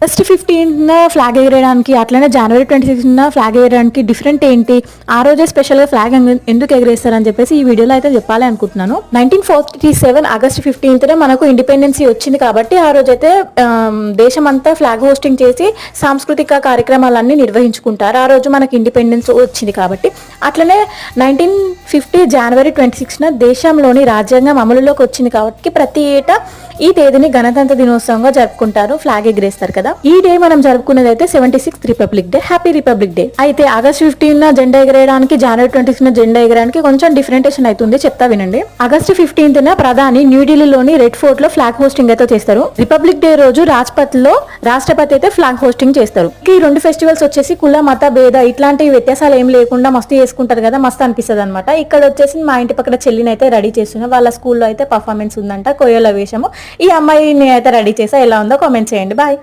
August 15న flag ఎగరేయడానికి అట్లనే జనవరి 26న flag ఎగరేయడానికి different ఏంటి, ఆ రోజే స్పెషల్గా ఫ్లాగ్ ఎందుకు ఎగరేస్తారని చెప్పేసి ఈ వీడియోలో అయితే చెప్పాలి అనుకుంటున్నాను. 1947 ఆగస్ట్ 15న మనకు ఇండిపెండెన్సీ వచ్చింది కాబట్టి ఆ రోజైతే దేశమంతా ఫ్లాగ్ హోస్టింగ్ చేసి సాంస్కృతిక కార్యక్రమాలన్నీ నిర్వహించుకుంటారు. ఆ రోజు మనకి ఇండిపెండెన్స్ వచ్చింది కాబట్టి. అట్లనే 1950 జనవరి 26న దేశంలోని రాజ్యాంగం అమలులోకి వచ్చింది కాబట్టి ప్రతి ఏటా ఈ తేదీని గణతంత్ర దినోత్సవంగా జరుపుకుంటారు, ఫ్లాగ్ ఎగరేస్తారు కదా. ఈ డే మనం జరుపుకునేది అయితే 76th republic day. Happy republic day. అయితే ఆగస్ట్ 15న జెండా ఎగరేయడానికి జనవరి 26న జెండా ఎగరేయడానికి కొంచెం డిఫరెంటేషన్ అవుతుంది, చెప్తా వినండి. ఆగస్ట్ 15న ప్రధాని న్యూఢిల్లీలోని రెడ్ ఫోర్ట్ లో ఫ్లాగ్ హోస్టింగ్ అయితే చేస్తారు. రిపబ్లిక్ డే రోజు రాజ్పథ్ లో రాష్ట్రపతి అయితే ఫ్లాగ్ హోస్టింగ్ చేస్తారు. ఈ రెండు ఫెస్టివల్స్ వచ్చేసి కుల మత భేద ఇట్లాంటి వ్యత్యాసాలు ఏం లేకుండా మస్తు చేసుకుంటారు కదా, మస్తు అనిపిస్తుంది అనమాట. ఇక్కడ వచ్చేసి మా ఇంటి పక్కన చెల్లిని అయితే రెడీ చేస్తున్నా, వాళ్ళ స్కూల్లో అయితే పర్ఫార్మెన్స్ ఉందంట, కొయ్యల వేషము. ఈ అమ్మాయిని అయితే రెడీ చేసా, ఎలా ఉందో కామెంట్ చేయండి. బాయ్.